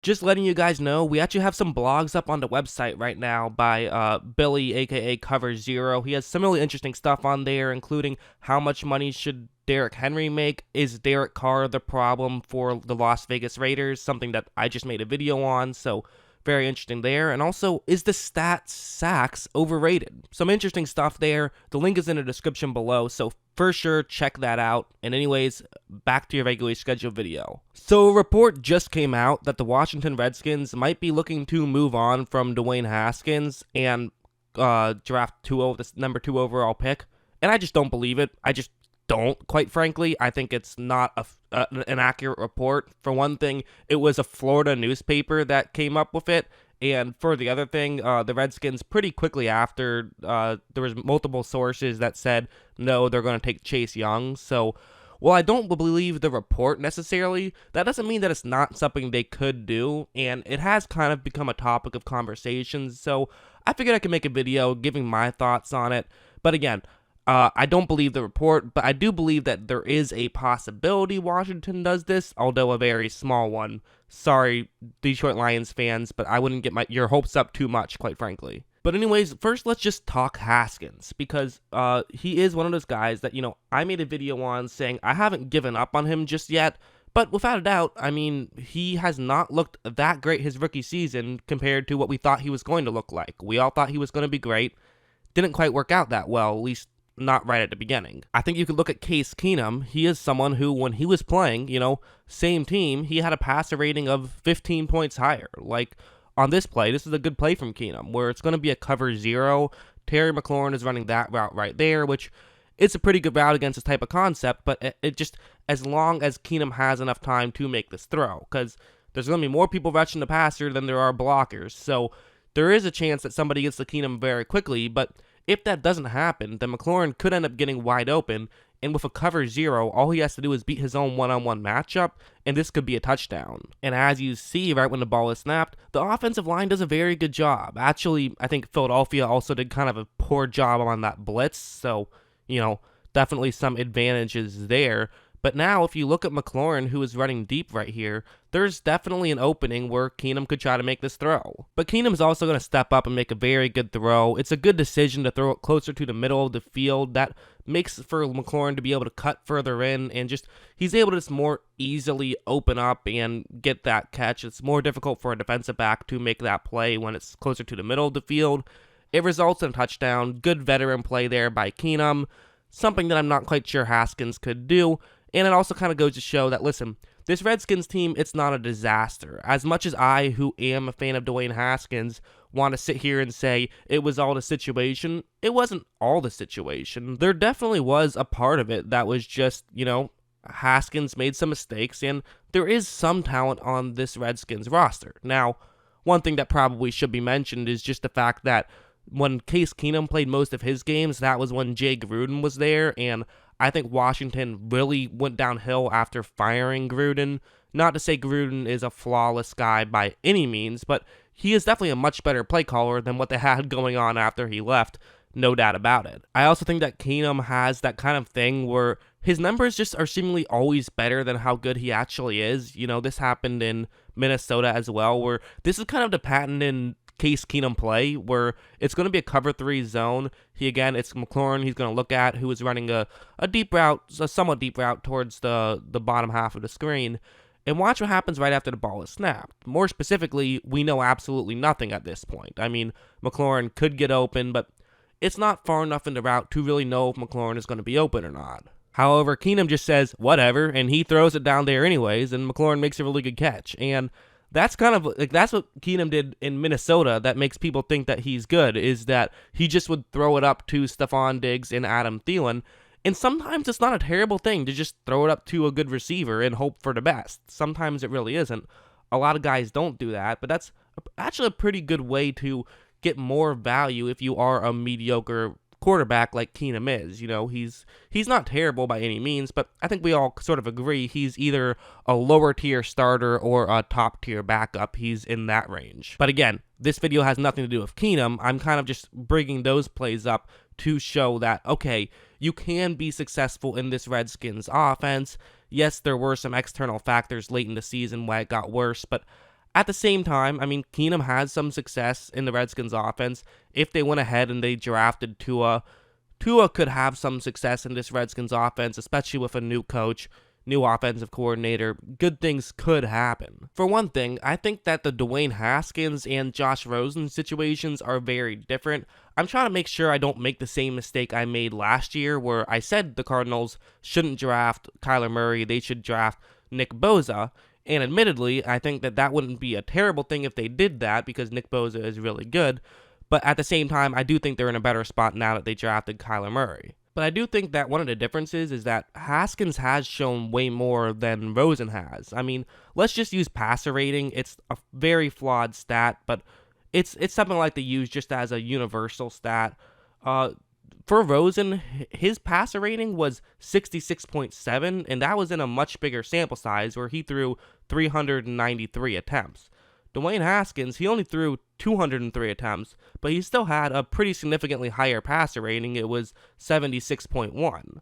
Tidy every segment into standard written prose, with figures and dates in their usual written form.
Just letting you guys know, we actually have some blogs up on the website right now by Billy, aka Cover Zero. He has some really interesting stuff on there, including how much money should Derrick Henry make? Is Derek Carr the problem for the Las Vegas Raiders? Something that I just made a video on, so very interesting there. And also, is the stats sacks overrated? Some interesting stuff there. The link is in the description below, so for sure check that out. And anyways, back to your regularly scheduled video. So a report just came out that the Washington Redskins might be looking to move on from Dwayne Haskins and draft Tua, this number 2 overall pick. And I just don't believe it. I just don't, quite frankly. I think it's not an accurate report. For one thing, it was a Florida newspaper that came up with it. And for the other thing, the Redskins pretty quickly after, there was multiple sources that said, no, they're going to take Chase Young. So while I don't believe the report necessarily, that doesn't mean that it's not something they could do. And it has kind of become a topic of conversation. So I figured I could make a video giving my thoughts on it. But again, I don't believe the report, but I do believe that there is a possibility Washington does this, although a very small one. Sorry, Detroit Lions fans, but I wouldn't get your hopes up too much, quite frankly. But anyways, first let's just talk Haskins, because he is one of those guys that, I made a video on saying I haven't given up on him just yet, but without a doubt, I mean, he has not looked that great his rookie season compared to what we thought he was going to look like. We all thought he was going to be great. Didn't quite work out that well, at least not right at the beginning. I think you could look at Case Keenum. He is someone who, when he was playing, same team, he had a passer rating of 15 points higher. Like, on this play, this is a good play from Keenum, where it's going to be a cover zero. Terry McLaurin is running that route right there, which it's a pretty good route against this type of concept, but it just, as long as Keenum has enough time to make this throw, because there's going to be more people rushing the passer than there are blockers, so there is a chance that somebody gets to Keenum very quickly, but if that doesn't happen, then McLaurin could end up getting wide open, and with a cover zero, all he has to do is beat his own one-on-one matchup, and this could be a touchdown. And as you see, right when the ball is snapped, the offensive line does a very good job. Actually, I think Philadelphia also did kind of a poor job on that blitz, so, definitely some advantages there. But now, if you look at McLaurin, who is running deep right here, there's definitely an opening where Keenum could try to make this throw. But Keenum's also going to step up and make a very good throw. It's a good decision to throw it closer to the middle of the field. That makes for McLaurin to be able to cut further in, and he's able to just more easily open up and get that catch. It's more difficult for a defensive back to make that play when it's closer to the middle of the field. It results in a touchdown. Good veteran play there by Keenum. Something that I'm not quite sure Haskins could do. And it also kind of goes to show that, listen, this Redskins team, it's not a disaster. As much as I, who am a fan of Dwayne Haskins, want to sit here and say it was all the situation, it wasn't all the situation. There definitely was a part of it that was just, Haskins made some mistakes, and there is some talent on this Redskins roster. Now, one thing that probably should be mentioned is just the fact that when Case Keenum played most of his games, that was when Jay Gruden was there, and I think Washington really went downhill after firing Gruden. Not to say Gruden is a flawless guy by any means, but he is definitely a much better play caller than what they had going on after he left, no doubt about it. I also think that Keenum has that kind of thing where his numbers just are seemingly always better than how good he actually is. This happened in Minnesota as well, where this is kind of the patent in Case Keenum play, where it's going to be a cover 3 zone. It's McLaurin he's going to look at, who is running a deep route, a somewhat deep route towards the bottom half of the screen. And watch what happens right after the ball is snapped. More specifically, we know absolutely nothing at this point. I mean, McLaurin could get open, but it's not far enough in the route to really know if McLaurin is going to be open or not. However, Keenum just says, whatever, and he throws it down there anyways, and McLaurin makes a really good catch. And that's kind of like, that's what Keenum did in Minnesota that makes people think that he's good, is that he just would throw it up to Stephon Diggs and Adam Thielen. And sometimes it's not a terrible thing to just throw it up to a good receiver and hope for the best. Sometimes it really isn't. A lot of guys don't do that, but that's actually a pretty good way to get more value if you are a mediocre quarterback like Keenum is. He's not terrible by any means, but I think we all sort of agree he's either a lower tier starter or a top tier backup. He's in that range. But again, this video has nothing to do with Keenum. I'm kind of just bringing those plays up to show that, okay, you can be successful in this Redskins offense. Yes, there were some external factors late in the season why it got worse, but At the same time, I mean, Keenum had some success in the Redskins offense. If they went ahead and they drafted Tua, Tua could have some success in this Redskins offense, especially with a new coach, new offensive coordinator. Good things could happen. For one thing, I think that the Dwayne Haskins and Josh Rosen situations are very different. I'm trying to make sure I don't make the same mistake I made last year where I said the Cardinals shouldn't draft Kyler Murray, they should draft Nick Bosa. And admittedly, I think that that wouldn't be a terrible thing if they did that because Nick Bosa is really good. But at the same time, I do think they're in a better spot now that they drafted Kyler Murray. But I do think that one of the differences is that Haskins has shown way more than Rosen has. I mean, let's just use passer rating. It's a very flawed stat, but it's something like they use just as a universal stat. For Rosen, his passer rating was 66.7, and that was in a much bigger sample size where he threw 393 attempts. Dwayne Haskins, he only threw 203 attempts, but he still had a pretty significantly higher passer rating. It was 76.1.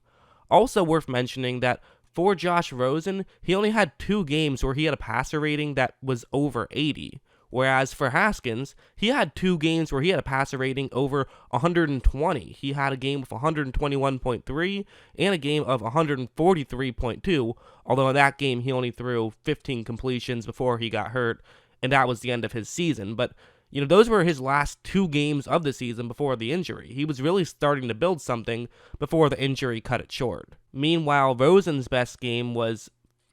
Also worth mentioning that for Josh Rosen, he only had 2 games where he had a passer rating that was over 80. Whereas for Haskins, he had 2 games where he had a passer rating over 120. He had a game of 121.3 and a game of 143.2, although in that game he only threw 15 completions before he got hurt, and that was the end of his season. But, you know, those were his last 2 games of the season before the injury. He was really starting to build something before the injury cut it short. Meanwhile, Rosen's best game was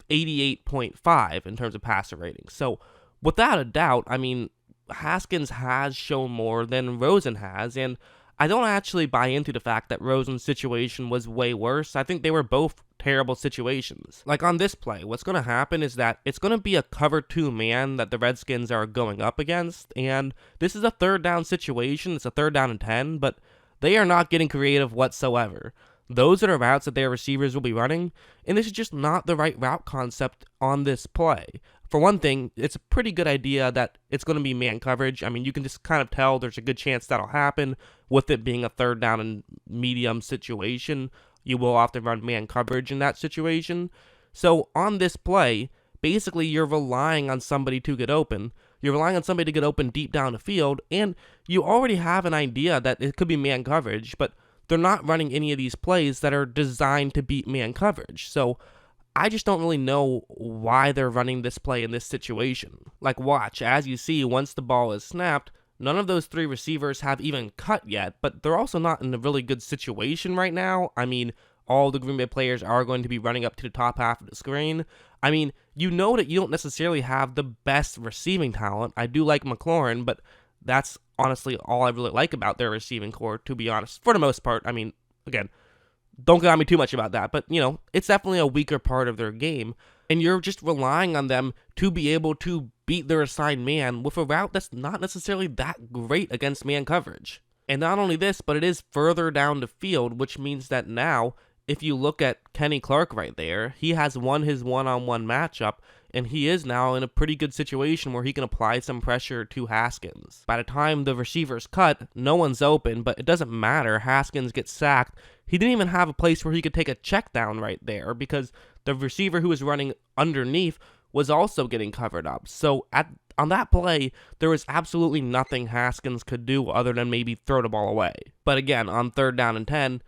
88.5 in terms of passer rating. So, without a doubt, I mean, Haskins has shown more than Rosen has, and I don't actually buy into the fact that Rosen's situation was way worse. I think they were both terrible situations. Like on this play, what's going to happen is that it's going to be a cover 2 man that the Redskins are going up against, and this is a 3rd down situation. It's a 3rd down and 10, but they are not getting creative whatsoever. Those are the routes that their receivers will be running, and this is just not the right route concept on this play. For one thing, it's a pretty good idea that it's going to be man coverage. I mean, you can just kind of tell there's a good chance that'll happen with it being a 3rd down and medium situation. You will often run man coverage in that situation. So on this play, basically you're relying on somebody to get open. You're relying on somebody to get open deep down the field, and you already have an idea that it could be man coverage, but they're not running any of these plays that are designed to beat man coverage. So I just don't really know why they're running this play in this situation. Like, watch, as you see, once the ball is snapped, none of those 3 receivers have even cut yet, but they're also not in a really good situation right now. I mean, all the Green Bay players are going to be running up to the top half of the screen. I mean, you know that you don't necessarily have the best receiving talent. I do like McLaurin, but that's honestly all I really like about their receiving core, to be honest, for the most part. I mean, again, don't get on me too much about that, but, you know, it's definitely a weaker part of their game, and you're just relying on them to be able to beat their assigned man with a route that's not necessarily that great against man coverage. And not only this, but it is further down the field, which means that now, if you look at Kenny Clark right there, he has won his one-on-one matchup, and he is now in a pretty good situation where he can apply some pressure to Haskins. By the time the receiver's cut, no one's open, but it doesn't matter. Haskins gets sacked. He didn't even have a place where he could take a check down right there because the receiver who was running underneath was also getting covered up. So on that play, there was absolutely nothing Haskins could do other than maybe throw the ball away. But again, on 3rd down and 10,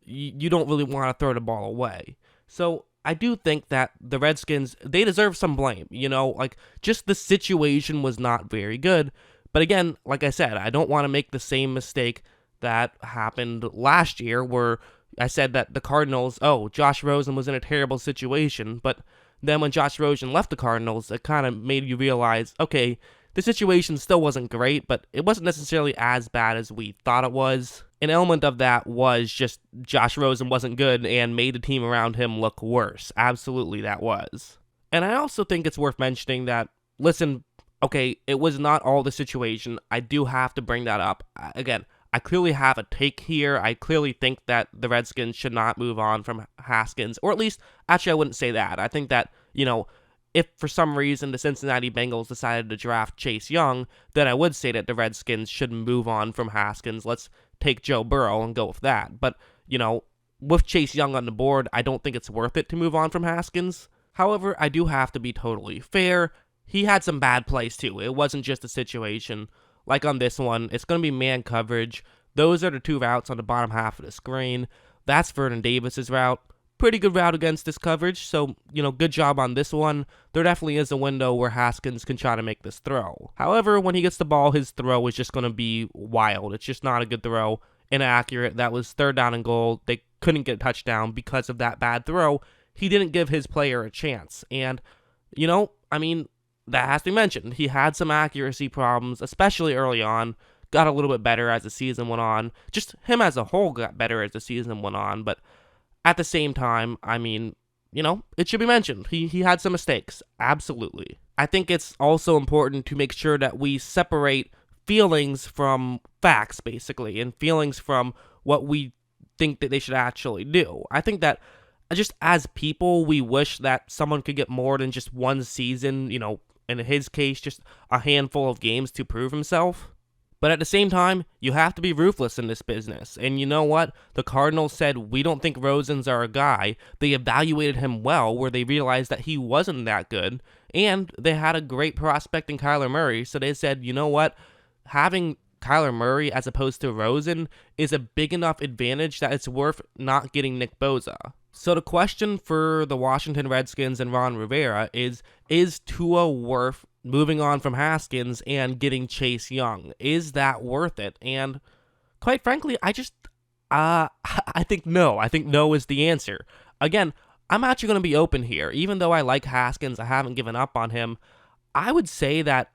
you don't really want to throw the ball away. So I do think that the Redskins, they deserve some blame. You know, like, just the situation was not very good. But again, like I said, I don't want to make the same mistake that happened last year where I said that the Cardinals, Josh Rosen was in a terrible situation. But then when Josh Rosen left the Cardinals, it kind of made you realize, okay, the situation still wasn't great, but it wasn't necessarily as bad as we thought it was. An element of that was just Josh Rosen wasn't good and made the team around him look worse. Absolutely, that was. And I also think it's worth mentioning that, listen, okay, it was not all the situation. I do have to bring that up. Again, I clearly have a take here. I clearly think that the Redskins should not move on from Haskins, or at least, actually, I wouldn't say that. I think that, you know, if for some reason the Cincinnati Bengals decided to draft Chase Young, then I would say that the Redskins should move on from Haskins. Let's take Joe Burrow and go with that. But, you know, with Chase Young on the board, I don't think it's worth it to move on from Haskins. However, I do have to be totally fair. he had some bad plays too. It wasn't just a situation like on this one. It's going to be man coverage. Those are the two routes on the bottom half of the screen. That's Vernon Davis's route. Pretty good route against this coverage, so, good job on this one. There definitely is a window where Haskins can try to make this throw. However, when he gets the ball, his throw is just going to be wild. It's just not a good throw, inaccurate. That was 3rd down and goal. They couldn't get a touchdown because of that bad throw. He didn't give his player a chance, and, that has to be mentioned. He had some accuracy problems, especially early on. Got a little bit better as the season went on. Just him as a whole got better as the season went on, but at the same time, it should be mentioned. He had some mistakes. Absolutely. I think it's also important to make sure that we separate feelings from facts, basically, and feelings from what we think that they should actually do. I think that just as people, we wish that someone could get more than just one season, in his case, just a handful of games to prove himself. But at the same time, you have to be ruthless in this business. And you know what? The Cardinals said, we don't think Rosen's our guy. They evaluated him well, where they realized that he wasn't that good. And they had a great prospect in Kyler Murray. So they said, you know what? Having Kyler Murray as opposed to Rosen is a big enough advantage that it's worth not getting Nick Bosa. So the question for the Washington Redskins and Ron Rivera is Tua worth moving on from Haskins and getting Chase Young? Is that worth it? And quite frankly, I think no. I think no is the answer. Again, I'm actually going to be open here. Even though I like Haskins, I haven't given up on him. I would say that,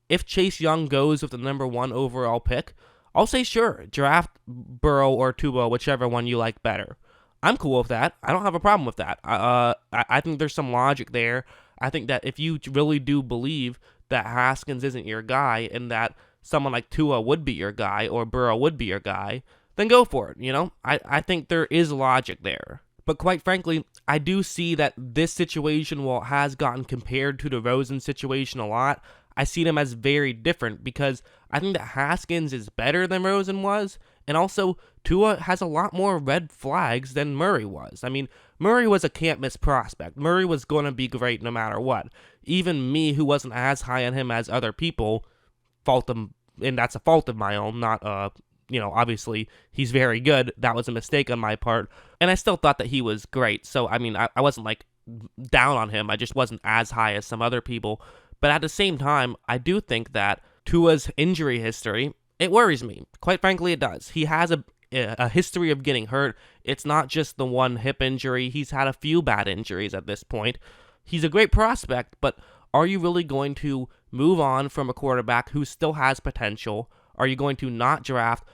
if Chase Young goes with the number 1 overall pick, I'll say sure, draft Burrow or Tua, whichever one you like better. I'm cool with that. I don't have a problem with that. I think there's some logic there. I think that if you really do believe that Haskins isn't your guy and that someone like Tua would be your guy or Burrow would be your guy, then go for it, I think there is logic there. But quite frankly, I do see that this situation, while it has gotten compared to the Rosen situation a lot, I see them as very different because I think that Haskins is better than Rosen was, and also Tua has a lot more red flags than Murray was. Murray was a can't-miss prospect. Murray was going to be great no matter what. Even me, who wasn't as high on him as other people, fault him, and that's a fault of my own, not, obviously, he's very good. That was a mistake on my part, and I still thought that he was great. So, I wasn't, down on him. I just wasn't as high as some other people. But at the same time, I do think that Tua's injury history, it worries me. Quite frankly, it does. He has a history of getting hurt. It's not just the one hip injury. He's had a few bad injuries at this point. He's a great prospect, but are you really going to move on from a quarterback who still has potential? Are you going to not draft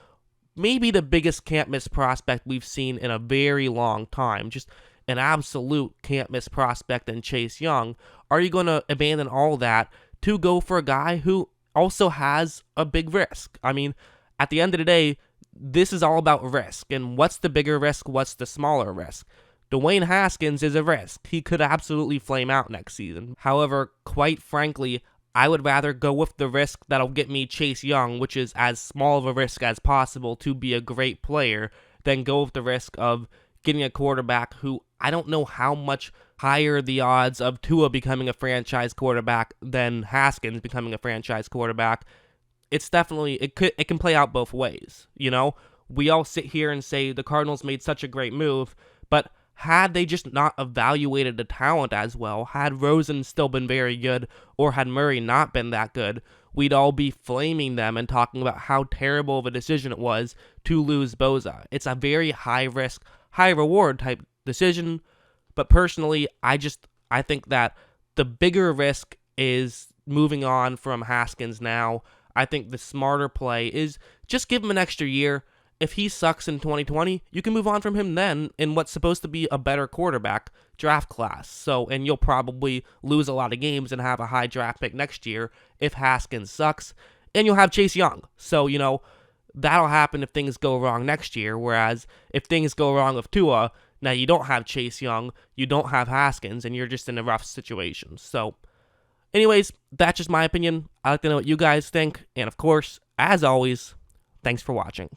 maybe the biggest can't-miss prospect we've seen in a very long time? Just an absolute can't-miss prospect in Chase Young. Are you going to abandon all that to go for a guy who also has a big risk? At the end of the day, this is all about risk. And what's the bigger risk? What's the smaller risk? Dwayne Haskins is a risk. He could absolutely flame out next season. However, quite frankly, I would rather go with the risk that'll get me Chase Young, which is as small of a risk as possible to be a great player, than go with the risk of getting a quarterback who I don't know how much higher the odds of Tua becoming a franchise quarterback than Haskins becoming a franchise quarterback. It's definitely, it can play out both ways, We all sit here and say the Cardinals made such a great move, but had they just not evaluated the talent as well, had Rosen still been very good, or had Murray not been that good, we'd all be flaming them and talking about how terrible of a decision it was to lose Bosa. It's a very high risk, high reward type decision, but personally, I think that the bigger risk is moving on from Haskins now. I think the smarter play is just give him an extra year. If he sucks in 2020, you can move on from him then in what's supposed to be a better quarterback draft class. And you'll probably lose a lot of games and have a high draft pick next year if Haskins sucks, and you'll have Chase Young. That'll happen if things go wrong next year, whereas if things go wrong with Tua, now you don't have Chase Young, you don't have Haskins, and you're just in a rough situation. So, anyways, that's just my opinion. I'd like to know what you guys think, and of course, as always, thanks for watching.